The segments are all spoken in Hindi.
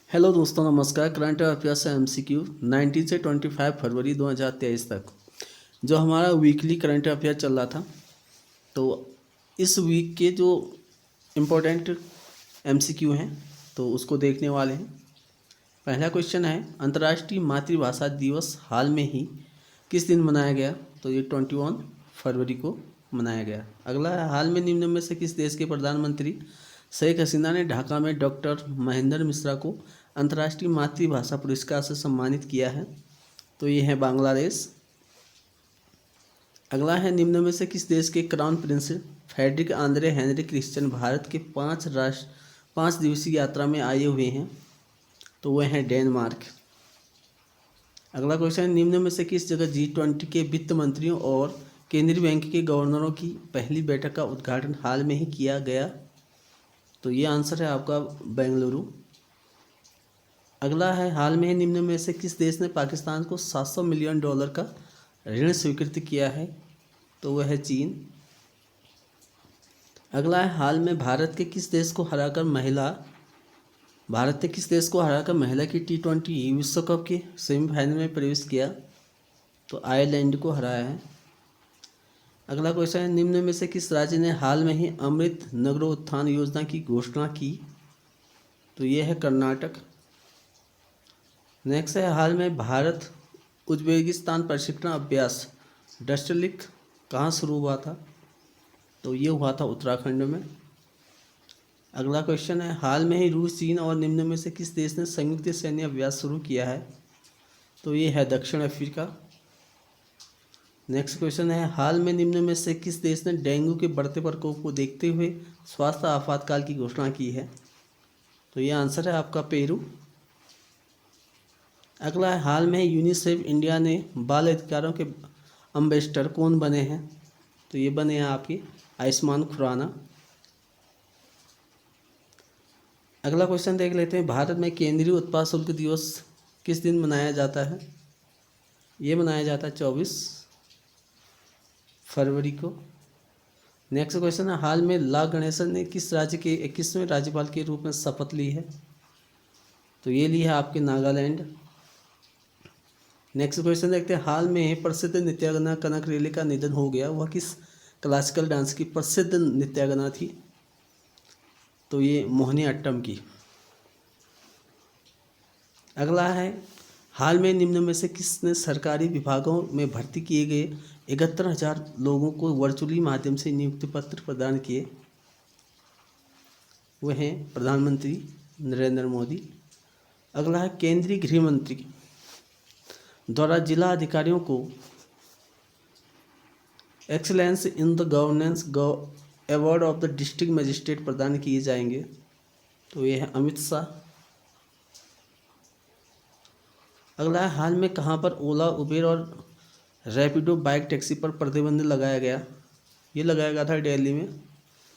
हेलो दोस्तों, नमस्कार। करंट अफेयर्स से एमसीक्यू 19 से 25 फरवरी 2023 तक जो हमारा वीकली करंट अफेयर चल रहा था, तो इस वीक के जो इम्पोर्टेंट एमसीक्यू हैं तो उसको देखने वाले हैं। पहला क्वेश्चन है, अंतर्राष्ट्रीय मातृभाषा दिवस हाल में ही किस दिन मनाया गया? तो ये 21 फरवरी को मनाया गया। अगला है, हाल में निम्न में से किस देश के प्रधानमंत्री शेख हसीना ने ढाका में डॉक्टर महेंद्र मिश्रा को अंतर्राष्ट्रीय मातृभाषा पुरस्कार से सम्मानित किया है? तो ये है बांग्लादेश। अगला है, निम्न में से किस देश के crown prince Frederik Andre Henrik Christian Bharat के 5 दिवसीय यात्रा में आए हुए हैं? तो वह हैं डेनमार्क। अगला क्वेश्चन, निम्न में से किस जगह G20 के वित्त मंत्रियों और केंद्रीय बैंक के गवर्नरों की पहली बैठक का उद्घाटन हाल में ही किया गया? तो ये आंसर है आपका बेंगलुरु। अगला है, हाल में ही निम्न में से किस देश ने पाकिस्तान को $700 मिलियन का ऋण स्वीकृत किया है? तो वह है चीन। अगला है, हाल में भारत ने किस देश को हराकर महिला की T20 विश्व कप के सेमीफाइनल में प्रवेश किया? तो आयरलैंड को हराया है। अगला क्वेश्चन है, निम्न में से किस राज्य ने हाल में ही अमृत नगरोत्थान योजना की घोषणा की? तो ये है कर्नाटक। नेक्स्ट है, हाल में भारत उज्बेकिस्तान प्रशिक्षण अभ्यास डस्टलिक कहाँ शुरू हुआ था? तो ये हुआ था उत्तराखंड में। अगला क्वेश्चन है, हाल में ही रूस, चीन और निम्न में से किस देश ने संयुक्त सैन्य अभ्यास शुरू किया है? तो ये है दक्षिण अफ्रीका। नेक्स्ट क्वेश्चन है, हाल में निम्न में से किस देश ने डेंगू के बढ़ते प्रकोप को देखते हुए स्वास्थ्य आपातकाल की घोषणा की है? तो ये आंसर है आपका पेरू। अगला है, हाल में यूनिसेफ इंडिया ने बाल अधिकारों के एम्बेसडर कौन बने हैं? तो ये बने हैं आपके आयुष्मान खुराना। अगला क्वेश्चन देख लेते हैं, भारत में केंद्रीय उत्पाद शुल्क दिवस किस दिन मनाया जाता है? ये मनाया जाता है 24 फरवरी को। नेक्स्ट क्वेश्चन है, हाल में ला गणेशन ने किस राज्य के 21वें राज्यपाल के रूप में शपथ ली है? तो ये ली है आपके नागालैंड। नेक्स्ट क्वेश्चन देखते हैं, हाल में प्रसिद्ध नृत्यांगना कनक रेले का निधन हो गया, वह किस क्लासिकल डांस की प्रसिद्ध नृत्यांगना थी? तो ये मोहिनीअट्टम की। अगला है, हाल में निम्न में से किसने सरकारी विभागों में भर्ती किए गए 71,000 लोगों को वर्चुअली माध्यम से नियुक्ति पत्र प्रदान किए? वह हैं प्रधानमंत्री नरेंद्र मोदी। अगला है, केंद्रीय गृह मंत्री द्वारा जिला अधिकारियों को excellence in the governance award of the district magistrate प्रदान किए जाएंगे? तो ये है अमित शाह। अगला है, हाल में कहाँ पर ओला, उबेर और रैपिडो बाइक टैक्सी पर प्रतिबंध लगाया गया? ये लगाया गया था दिल्ली में,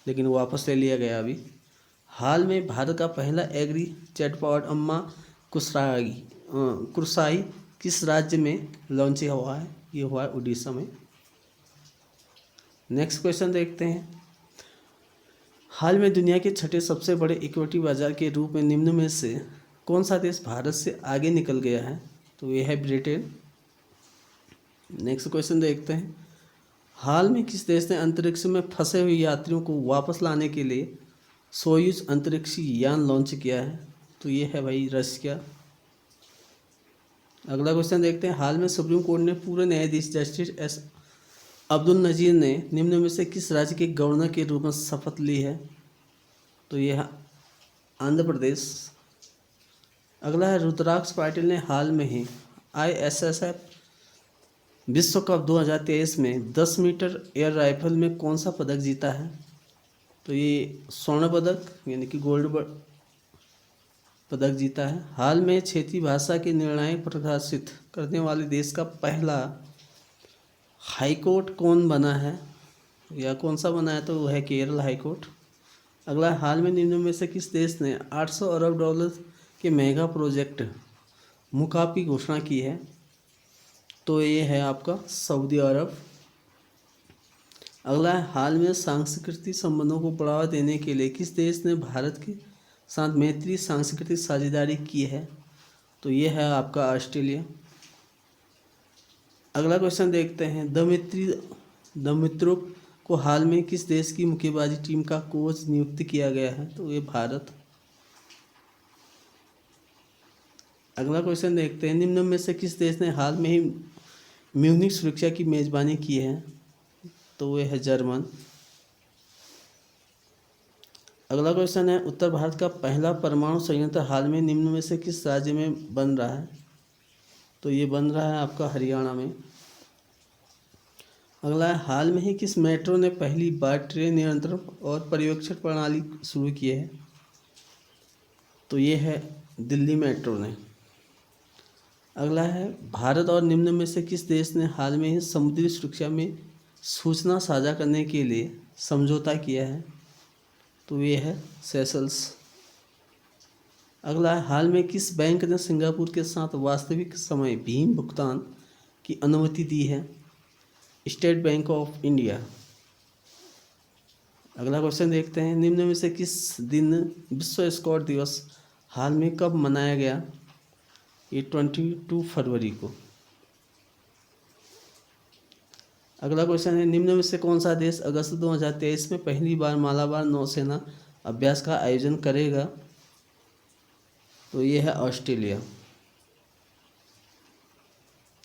लेकिन वापस ले लिया गया अभी। हाल में भारत का पहला एग्री चैटबॉट अम्मा कुरसाई किस राज्य में लॉन्च हुआ है? ये हुआ है उड़ीसा में। नेक्स्ट क्वेश्चन देखते हैं, हाल में दुनिया के छठे सबसे बड़े इक्विटी बाजार के रूप में निम्न में से कौन सा देश भारत से आगे निकल गया है? तो ये है ब्रिटेन। नेक्स्ट क्वेश्चन देखते हैं, हाल में किस देश ने अंतरिक्ष में फंसे हुए यात्रियों को वापस लाने के लिए सोयूज अंतरिक्ष यान लॉन्च किया है? तो ये है भाई रशिया। अगला क्वेश्चन देखते हैं, हाल में सुप्रीम कोर्ट ने पूर्व न्यायाधीश जस्टिस एस अब्दुल नजीर ने निम्न में से किस राज्य के गवर्नर के रूप में शपथ ली है? तो यह आंध्र प्रदेश। अगला है, रुद्राक्ष पाटिल ने हाल में ही ISSF विश्व कप 2023 में 10 मीटर एयर राइफल में कौन सा पदक जीता है? तो ये स्वर्ण पदक यानी कि गोल्ड पदक जीता है। हाल में क्षेत्रीय भाषा के निर्णायक प्रकाशित करने वाले देश का पहला हाईकोर्ट कौन बना है या कौन सा बना है? तो वह है केरल हाईकोर्ट। अगला, हाल में निम्न में से किस देश ने $800 अरब के मेगा प्रोजेक्ट मुकाब की घोषणा की है? तो ये है आपका सऊदी अरब। अगला है, हाल में सांस्कृतिक संबंधों को बढ़ावा देने के लिए किस देश ने भारत के साथ मैत्री सांस्कृतिक साझेदारी की है? तो ये है आपका ऑस्ट्रेलिया। अगला क्वेश्चन देखते हैं, द मित्रों को हाल में किस देश की मुक्केबाजी टीम का कोच नियुक्त किया गया है? तो ये भारत। अगला क्वेश्चन देखते हैं, निम्न में से किस देश ने हाल में ही म्यूनिख सुरक्षा की मेजबानी की है? तो वह है जर्मन। अगला क्वेश्चन है, उत्तर भारत का पहला परमाणु संयंत्र हाल में निम्न में से किस राज्य में बन रहा है? तो ये बन रहा है आपका हरियाणा में। अगला है, हाल में ही किस मेट्रो ने पहली बार ट्रेन नियंत्रण और पर्यवेक्षण प्रणाली शुरू की है? तो ये है दिल्ली मेट्रो ने। अगला है, भारत और निम्न में से किस देश ने हाल में ही समुद्री सुरक्षा में सूचना साझा करने के लिए समझौता किया है? तो ये है सेशल्स। अगला है, हाल में किस बैंक ने सिंगापुर के साथ वास्तविक समय भीम भुगतान की अनुमति दी है? State bank of India. अगला क्वेश्चन देखते हैं, निम्न में से किस दिन विश्व स्काउट दिवस हाल में कब मनाया गया? ये 22 फरवरी को। अगला क्वेश्चन है, निम्न में से कौन सा देश अगस्त 2023 में पहली बार मालाबार नौसेना अभ्यास का आयोजन करेगा? तो ये है ऑस्ट्रेलिया।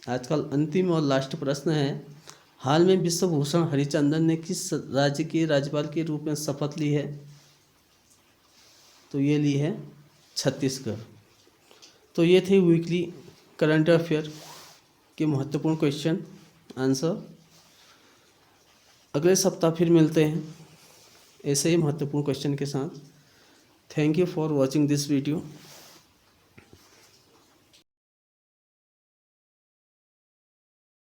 आज का अंतिम और लास्ट प्रश्न है, हाल में विश्व भूषण हरिचंदन ने किस राज्य के राज्यपाल के रूप में शपथ ली है? तो ये ली है छत्तीसगढ़। तो ये थे वीकली करंट अफेयर के महत्वपूर्ण क्वेश्चन आंसर। अगले सप्ताह फिर मिलते हैं ऐसे ही महत्वपूर्ण क्वेश्चन के साथ। Thank you for watching this video.